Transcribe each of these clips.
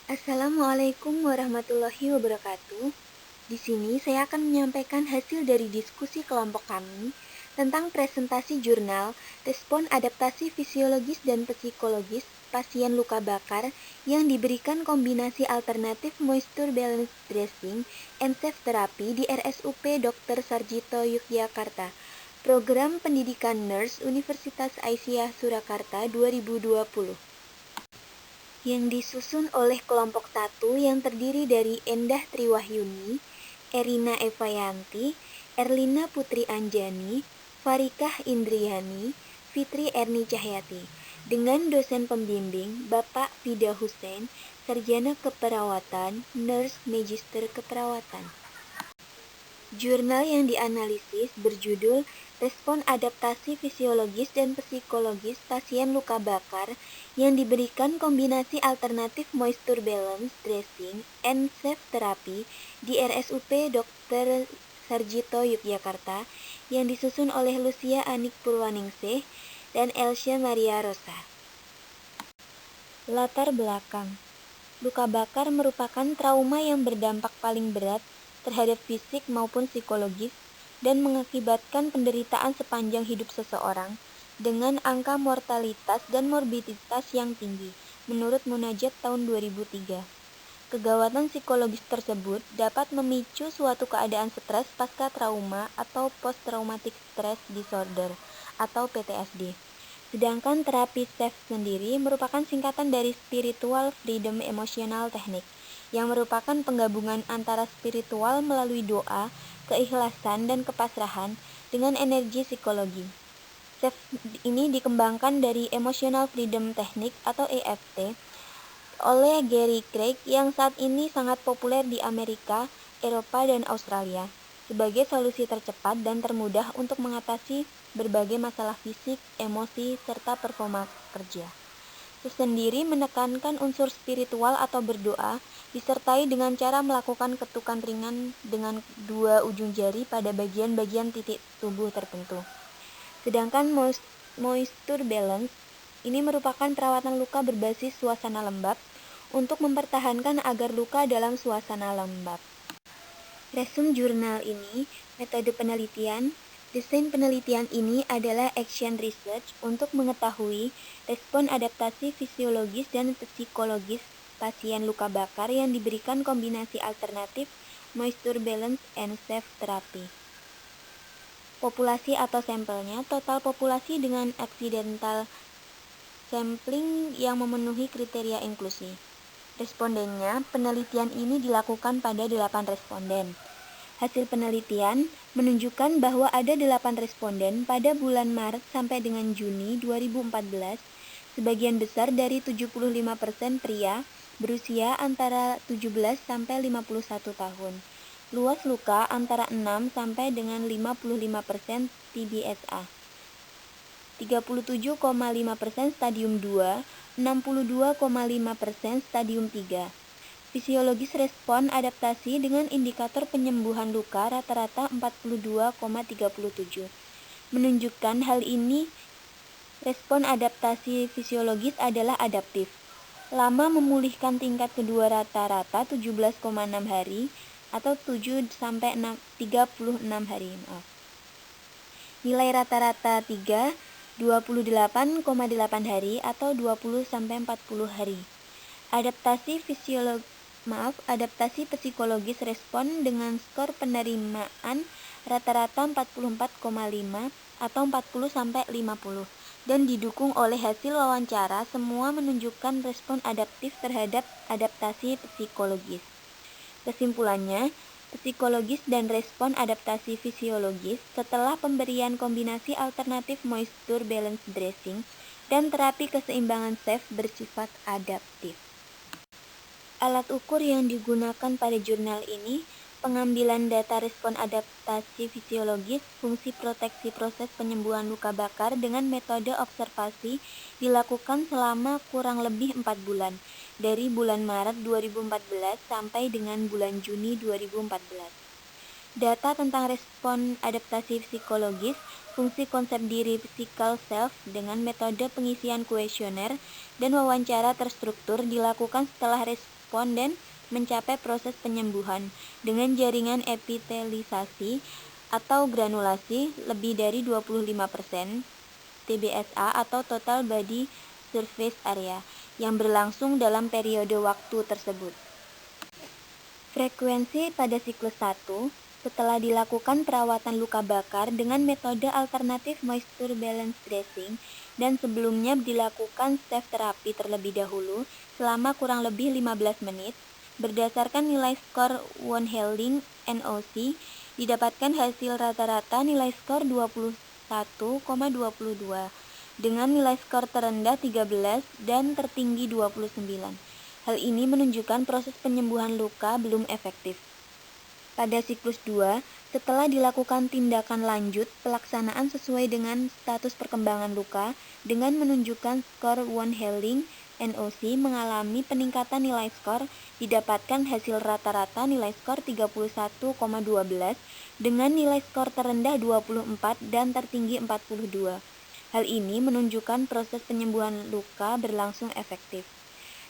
Assalamualaikum warahmatullahi wabarakatuh. Di sini saya akan menyampaikan hasil dari diskusi kelompok kami tentang presentasi jurnal respon adaptasi fisiologis dan psikologis pasien luka bakar yang diberikan kombinasi alternatif moisture balance dressing and safe therapy di RSUP Dr. Sarjito Yogyakarta. Program Pendidikan Nurse Universitas Aisyah Surakarta 2020 yang disusun oleh kelompok 1 yang terdiri dari Endah Triwahyuni, Erina Evayanti, Erlina Putri Anjani, Farikah Indriani, Fitri Erni Cahyati, dengan dosen pembimbing Bapak Fida Hussein, Sarjana Keperawatan, Nurse Magister Keperawatan. Jurnal yang dianalisis berjudul Respon Adaptasi Fisiologis dan Psikologis Pasien Luka Bakar yang diberikan kombinasi alternatif moisture balance dressing and safe therapy di RSUP Dr. Sarjito Yogyakarta yang disusun oleh Lucia Anik Purwaningsih dan Elsya Maria Rosa. Latar belakang. Luka bakar merupakan trauma yang berdampak paling berat terhadap fisik maupun psikologis dan mengakibatkan penderitaan sepanjang hidup seseorang dengan angka mortalitas dan morbiditas yang tinggi, menurut Munajat tahun 2003. Kegawatan psikologis tersebut dapat memicu suatu keadaan stres pasca trauma atau post-traumatic stress disorder atau PTSD. Sedangkan terapi SAFE sendiri merupakan singkatan dari Spiritual Freedom Emotional Technique, yang merupakan penggabungan antara spiritual melalui doa, keikhlasan, dan kepasrahan dengan energi psikologi. SAFE ini dikembangkan dari Emotional Freedom Technique atau EFT oleh Gary Craig yang saat ini sangat populer di Amerika, Eropa, dan Australia sebagai solusi tercepat dan termudah untuk mengatasi berbagai masalah fisik, emosi, serta performa kerja. Sendiri menekankan unsur spiritual atau berdoa disertai dengan cara melakukan ketukan ringan dengan dua ujung jari pada bagian-bagian titik tubuh tertentu. Sedangkan moisture balance ini merupakan perawatan luka berbasis suasana lembab untuk mempertahankan agar luka dalam suasana lembab. Resum jurnal ini, metode penelitian. Desain penelitian ini adalah action research untuk mengetahui respon adaptasi fisiologis dan psikologis pasien luka bakar yang diberikan kombinasi alternatif moisture balance and safe therapy. Populasi atau sampelnya, total populasi dengan accidental sampling yang memenuhi kriteria inklusi. Respondennya, penelitian ini dilakukan pada 8 responden. Hasil penelitian menunjukkan bahwa ada 8 responden pada bulan Maret sampai dengan Juni 2014, sebagian besar dari 75% pria berusia antara 17 sampai 51 tahun. Luas luka antara 6 sampai dengan 55% TBSA. 37,5% stadium 2, 62,5% stadium 3. Fisiologis respon adaptasi dengan indikator penyembuhan luka rata-rata 42,37. Menunjukkan hal ini, respon adaptasi fisiologis adalah adaptif. Lama memulihkan tingkat kedua rata-rata 17,6 hari atau 7 sampai 36 hari. Nilai rata-rata 3 28,8 hari atau 20 sampai 40 hari. Adaptasi psikologis respon dengan skor penerimaan rata-rata 44,5 atau 40 sampai 50 dan didukung oleh hasil wawancara. Semua menunjukkan respon adaptif terhadap adaptasi psikologis. Kesimpulannya, psikologis dan respon adaptasi fisiologis setelah pemberian kombinasi alternatif moisture balance dressing dan terapi keseimbangan SAFE bersifat adaptif. Alat ukur yang digunakan pada jurnal ini, pengambilan data respon adaptasi fisiologis, fungsi proteksi proses penyembuhan luka bakar dengan metode observasi dilakukan selama kurang lebih 4 bulan, dari bulan Maret 2014 sampai dengan bulan Juni 2014. Data tentang respon adaptasi psikologis, fungsi konsep diri physical self dengan metode pengisian kuesioner dan wawancara terstruktur dilakukan setelah responden mencapai proses penyembuhan dengan jaringan epitelisasi atau granulasi lebih dari 25% TBSA atau Total Body Surface Area yang berlangsung dalam periode waktu tersebut. Frekuensi pada siklus 1 setelah dilakukan perawatan luka bakar dengan metode alternatif moisture balance dressing dan sebelumnya dilakukan staph terapi terlebih dahulu selama kurang lebih 15 menit, berdasarkan nilai skor wound healing NOC, didapatkan hasil rata-rata nilai skor 21,22 dengan nilai skor terendah 13 dan tertinggi 29. Hal ini menunjukkan proses penyembuhan luka belum efektif. Pada siklus 2, setelah dilakukan tindakan lanjut, pelaksanaan sesuai dengan status perkembangan luka dengan menunjukkan skor wound healing NOC mengalami peningkatan nilai skor, didapatkan hasil rata-rata nilai skor 31,12 dengan nilai skor terendah 24 dan tertinggi 42. Hal ini menunjukkan proses penyembuhan luka berlangsung efektif.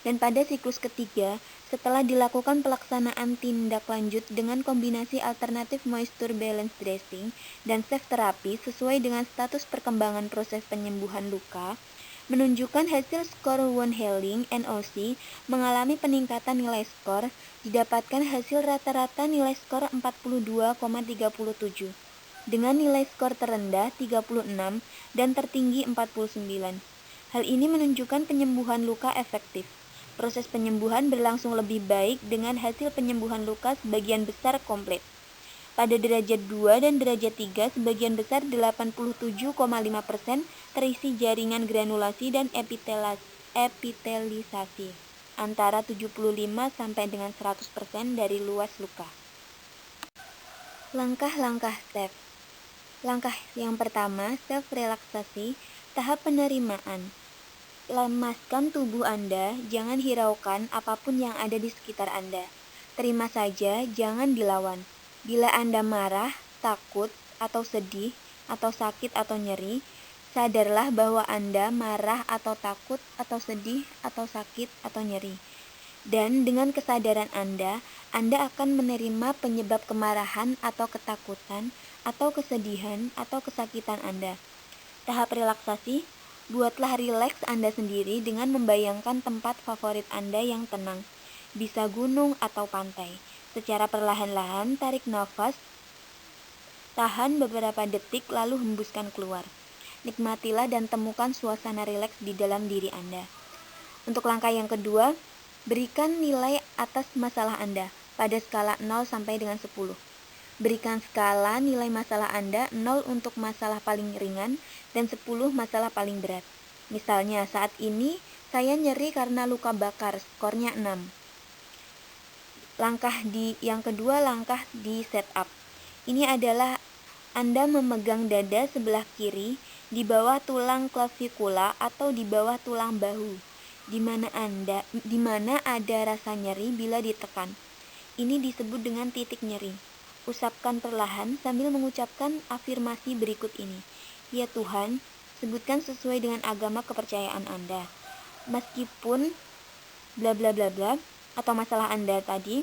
Dan pada siklus ketiga, setelah dilakukan pelaksanaan tindak lanjut dengan kombinasi alternatif moisture balance dressing dan staph terapi sesuai dengan status perkembangan proses penyembuhan luka, menunjukkan hasil skor wound healing NOC mengalami peningkatan nilai skor, didapatkan hasil rata-rata nilai skor 42,37 dengan nilai skor terendah 36 dan tertinggi 49. Hal ini menunjukkan penyembuhan luka efektif. Proses penyembuhan berlangsung lebih baik dengan hasil penyembuhan luka sebagian besar komplit. Pada derajat 2 dan derajat 3, sebagian besar 87,5% terisi jaringan granulasi dan epitelisasi, antara 75 sampai dengan 100% dari luas luka. Langkah-langkah step. Langkah yang pertama, self relaksasi, tahap penerimaan. Lemaskan tubuh Anda, jangan hiraukan apapun yang ada di sekitar Anda. Terima saja, jangan dilawan. Bila Anda marah, takut, atau sedih, atau sakit atau nyeri, sadarlah bahwa Anda marah atau takut, atau sedih, atau sakit, atau nyeri. Dan dengan kesadaran Anda akan menerima penyebab kemarahan atau ketakutan, atau kesedihan, atau kesakitan Anda. Tahap relaksasi, buatlah rileks Anda sendiri dengan membayangkan tempat favorit Anda yang tenang, bisa gunung atau pantai. Secara perlahan-lahan tarik nafas, tahan beberapa detik lalu hembuskan keluar. Nikmatilah dan temukan suasana rileks di dalam diri Anda. Untuk langkah yang kedua, berikan nilai atas masalah Anda pada skala 0 sampai dengan 10. Berikan skala nilai masalah Anda 0 untuk masalah paling ringan dan 10 masalah paling berat. Misalnya, saat ini saya nyeri karena luka bakar, skornya 6. Yang kedua, langkah di setup. Ini adalah Anda memegang dada sebelah kiri di bawah tulang klavikula atau di bawah tulang bahu, di mana ada rasa nyeri bila ditekan. Ini disebut dengan titik nyeri. Usapkan perlahan sambil mengucapkan afirmasi berikut ini. Ya Tuhan, sebutkan sesuai dengan agama kepercayaan Anda. Meskipun bla bla bla bla atau masalah Anda tadi,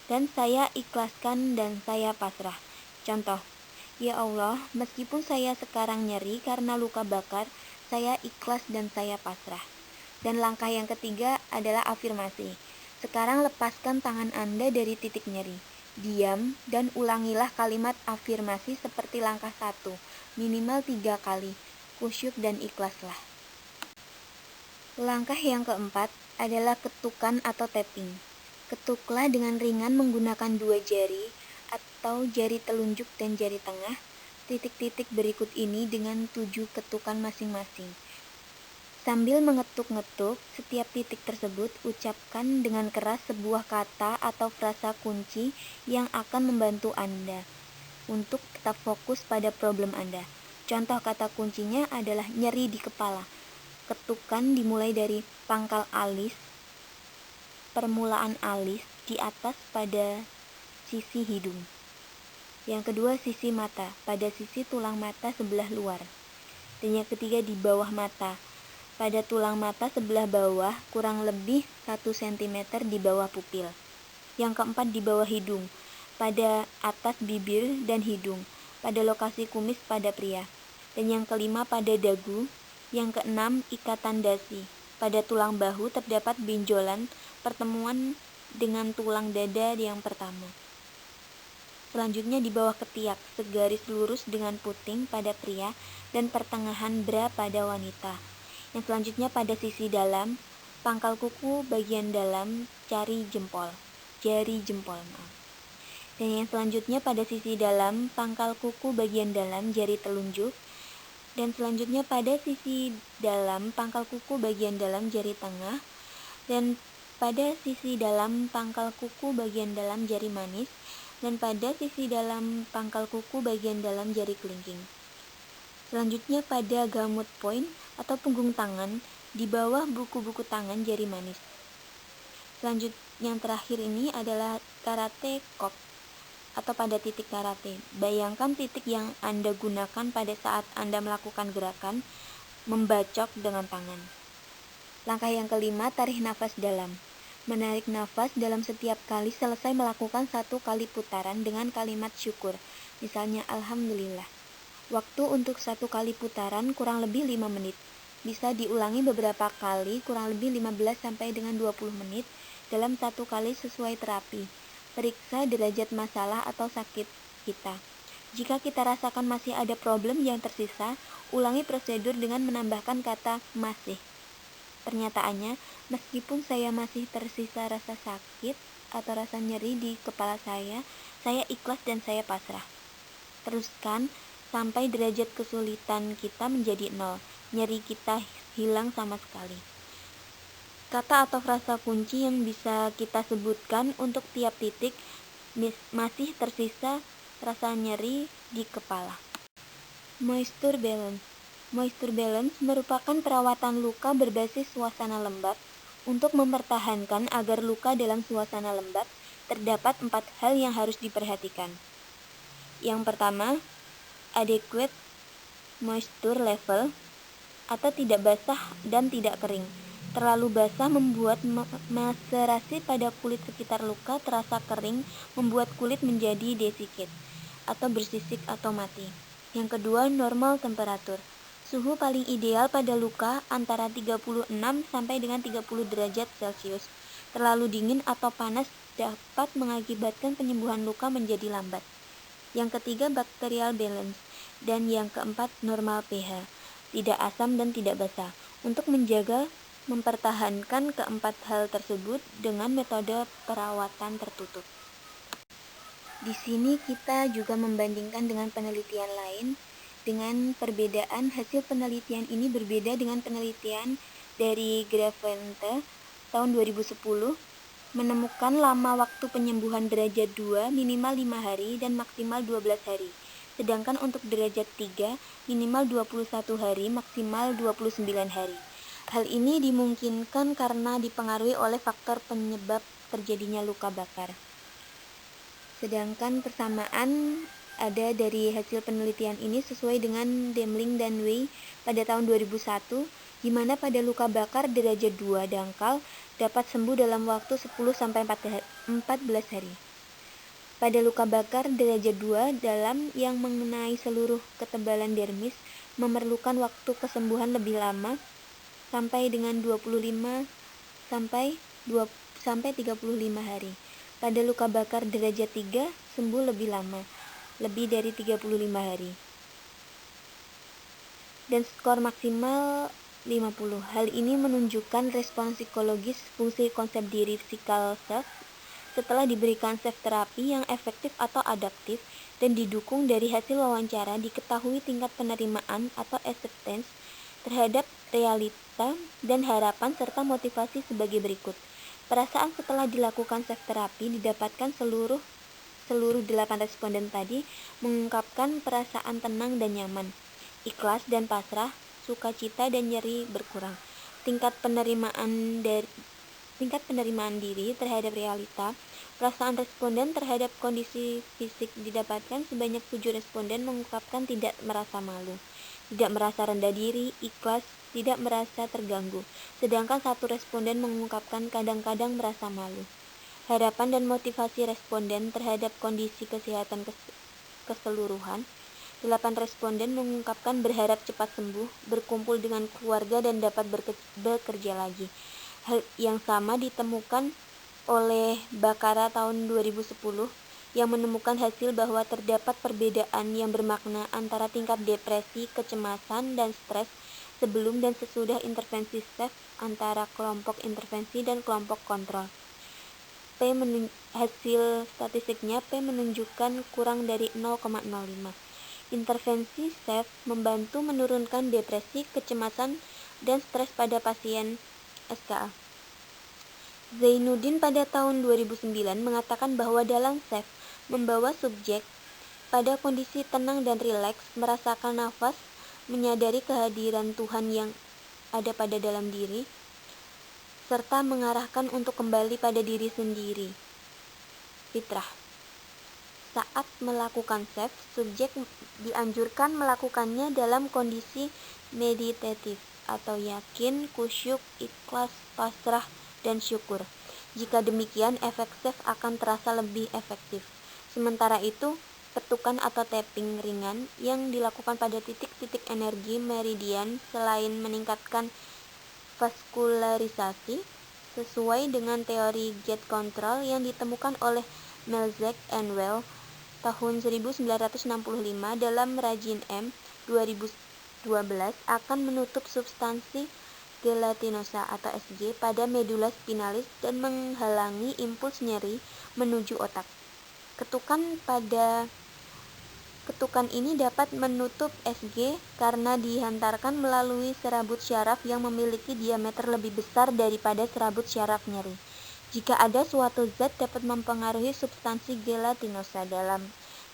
dan saya ikhlaskan dan saya pasrah. Contoh, ya Allah, meskipun saya sekarang nyeri karena luka bakar, saya ikhlas dan saya pasrah. Dan langkah yang ketiga adalah afirmasi. Sekarang lepaskan tangan Anda dari titik nyeri. Diam dan ulangilah kalimat afirmasi seperti langkah 1, minimal 3 kali. Kusyuk dan ikhlaslah. Langkah yang keempat adalah ketukan atau tapping. Ketuklah dengan ringan menggunakan 2 jari atau jari telunjuk dan jari tengah titik-titik berikut ini dengan 7 ketukan masing-masing. Sambil mengetuk-ngetuk setiap titik tersebut, ucapkan dengan keras sebuah kata atau frasa kunci yang akan membantu Anda untuk tetap fokus pada problem Anda. Contoh kata kuncinya adalah nyeri di kepala. Ketukan dimulai dari pangkal alis, permulaan alis di atas pada sisi hidung. Yang kedua, sisi mata pada sisi tulang mata sebelah luar. Dan yang ketiga, di bawah mata pada tulang mata sebelah bawah kurang lebih 1 cm di bawah pupil. Yang keempat di bawah hidung, pada atas bibir dan hidung, pada lokasi kumis pada pria. Dan yang kelima pada dagu. Yang keenam ikatan dasi. Pada tulang bahu terdapat benjolan pertemuan dengan tulang dada yang pertama. Selanjutnya di bawah ketiak, segaris lurus dengan puting pada pria dan pertengahan bra pada wanita. Yang selanjutnya pada sisi dalam, pangkal kuku bagian dalam jari jempol. Dan yang selanjutnya pada sisi dalam, pangkal kuku bagian dalam jari telunjuk. Dan selanjutnya pada sisi dalam, pangkal kuku bagian dalam jari tengah. Dan pada sisi dalam pangkal kuku bagian dalam jari manis. Dan pada sisi dalam pangkal kuku bagian dalam jari kelingking. Selanjutnya pada gamut point atau punggung tangan, di bawah buku-buku tangan jari manis. Selanjutnya yang terakhir ini adalah karate chop atau pada titik karate. Bayangkan titik yang Anda gunakan pada saat Anda melakukan gerakan membacok dengan tangan. Langkah yang kelima, tarik nafas dalam. Menarik nafas dalam setiap kali selesai melakukan 1 kali putaran dengan kalimat syukur. Misalnya Alhamdulillah. Waktu untuk 1 kali putaran kurang lebih 5 menit. Bisa diulangi beberapa kali kurang lebih 15 sampai dengan 20 menit dalam 1 kali sesuai terapi. Periksa derajat masalah atau sakit kita. Jika kita rasakan masih ada problem yang tersisa, ulangi prosedur dengan menambahkan kata masih. Pernyataannya, meskipun saya masih tersisa rasa sakit atau rasa nyeri di kepala saya ikhlas dan saya pasrah. Teruskan sampai derajat kesulitan kita menjadi 0, nyeri kita hilang sama sekali. Kata atau frasa kunci yang bisa kita sebutkan untuk tiap titik masih tersisa rasa nyeri di kepala. Moisture balance. Moisture balance merupakan perawatan luka berbasis suasana lembab. Untuk mempertahankan agar luka dalam suasana lembab, terdapat 4 hal yang harus diperhatikan. Yang pertama, adequate moisture level atau tidak basah dan tidak kering. Terlalu basah membuat maserasi pada kulit sekitar luka terasa kering, membuat kulit menjadi desicate atau bersisik atau mati. Yang kedua, normal temperatur. Suhu paling ideal pada luka antara 36 sampai dengan 30 derajat Celcius. Terlalu dingin atau panas dapat mengakibatkan penyembuhan luka menjadi lambat. Yang ketiga, bacterial balance. Dan yang keempat, normal pH. Tidak asam dan tidak basah. Untuk mempertahankan keempat hal tersebut dengan metode perawatan tertutup. Di sini kita juga membandingkan dengan penelitian lain. Dengan perbedaan, hasil penelitian ini berbeda dengan penelitian dari Gravente tahun 2010 menemukan lama waktu penyembuhan derajat 2 minimal 5 hari dan maksimal 12 hari. Sedangkan untuk derajat 3 minimal 21 hari, maksimal 29 hari. Hal ini dimungkinkan karena dipengaruhi oleh faktor penyebab terjadinya luka bakar. Sedangkan persamaan ada dari hasil penelitian ini sesuai dengan Demling dan Wei pada tahun 2001, di mana pada luka bakar derajat 2 dangkal dapat sembuh dalam waktu 10-14 hari. Pada luka bakar derajat 2 dalam yang mengenai seluruh ketebalan dermis memerlukan waktu kesembuhan lebih lama sampai dengan 25 sampai 35 hari. Pada luka bakar derajat 3 sembuh lebih lama, lebih dari 35 hari. Dan skor maksimal 50. Hal ini menunjukkan respons psikologis fungsi konsep diri physical self setelah diberikan self terapi yang efektif atau adaptif dan didukung dari hasil wawancara. Diketahui tingkat penerimaan atau acceptance terhadap realita dan harapan serta motivasi sebagai berikut. Perasaan setelah dilakukan self terapi didapatkan seluruh 8 responden tadi mengungkapkan perasaan tenang dan nyaman, ikhlas dan pasrah, sukacita dan nyeri berkurang. Tingkat penerimaan diri terhadap realita, perasaan responden terhadap kondisi fisik didapatkan sebanyak 7 responden mengungkapkan tidak merasa malu, tidak merasa rendah diri, ikhlas, tidak merasa terganggu, sedangkan 1 responden mengungkapkan kadang-kadang merasa malu. Harapan dan motivasi responden terhadap kondisi kesehatan keseluruhan. 8 responden mengungkapkan berharap cepat sembuh, berkumpul dengan keluarga dan dapat bekerja lagi. Hal yang sama ditemukan oleh Bakara tahun 2010 yang menemukan hasil bahwa terdapat perbedaan yang bermakna antara tingkat depresi, kecemasan, dan stres sebelum dan sesudah intervensi SAFE antara kelompok intervensi dan kelompok kontrol. Hasil statistiknya P menunjukkan kurang dari 0,05. Intervensi SAFE membantu menurunkan depresi, kecemasan, dan stres pada pasien SKA. Zainuddin pada tahun 2009 mengatakan bahwa dalam SAFE membawa subjek pada kondisi tenang dan rileks, merasakan nafas, menyadari kehadiran Tuhan yang ada pada dalam diri, serta mengarahkan untuk kembali pada diri sendiri. Fitrah. Saat melakukan SAFE, subjek dianjurkan melakukannya dalam kondisi meditatif atau yakin, kusyuk, ikhlas, pasrah, dan syukur. Jika demikian, efek SAFE akan terasa lebih efektif. Sementara itu, ketukan atau tapping ringan yang dilakukan pada titik-titik energi meridian selain meningkatkan vaskularisasi sesuai dengan teori gate control yang ditemukan oleh Melzack and Well tahun 1965 dalam Rajin M 2012 akan menutup substansi gelatinosa atau SG pada medula spinalis dan menghalangi impuls nyeri menuju otak. Ketukan ini dapat menutup SG karena dihantarkan melalui serabut syaraf yang memiliki diameter lebih besar daripada serabut syaraf nyeri. Jika ada suatu zat dapat mempengaruhi substansi gelatinosa dalam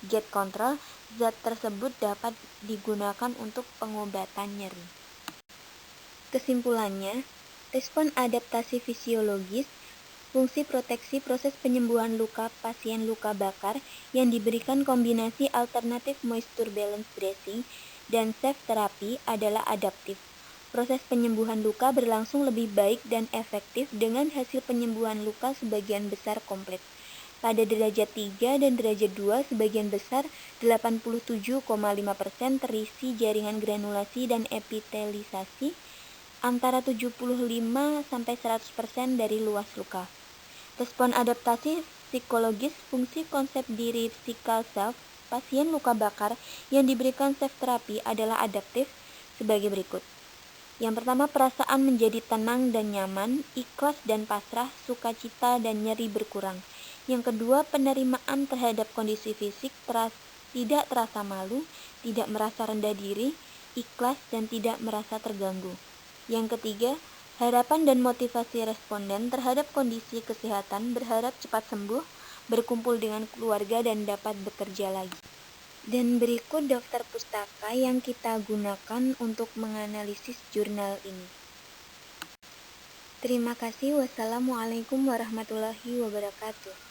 gate control, zat tersebut dapat digunakan untuk pengobatan nyeri. Kesimpulannya, respon adaptasi fisiologis, fungsi proteksi proses penyembuhan luka pasien luka bakar yang diberikan kombinasi alternatif moisture balance dressing dan SAFE terapi adalah adaptif. Proses penyembuhan luka berlangsung lebih baik dan efektif dengan hasil penyembuhan luka sebagian besar komplit. Pada derajat 3 dan derajat 2 sebagian besar 87,5% terisi jaringan granulasi dan epitelisasi, antara 75-100% dari luas luka. Respon adaptasi psikologis fungsi konsep diri psikal self pasien luka bakar yang diberikan SAFE terapi adalah adaptif sebagai berikut. Yang pertama, perasaan menjadi tenang dan nyaman, ikhlas dan pasrah, sukacita dan nyeri berkurang. Yang kedua, penerimaan terhadap kondisi fisik, tidak terasa malu, tidak merasa rendah diri, ikhlas dan tidak merasa terganggu. Yang ketiga, harapan dan motivasi responden terhadap kondisi kesehatan, berharap cepat sembuh, berkumpul dengan keluarga dan dapat bekerja lagi. Dan berikut daftar pustaka yang kita gunakan untuk menganalisis jurnal ini. Terima kasih. Wassalamualaikum warahmatullahi wabarakatuh.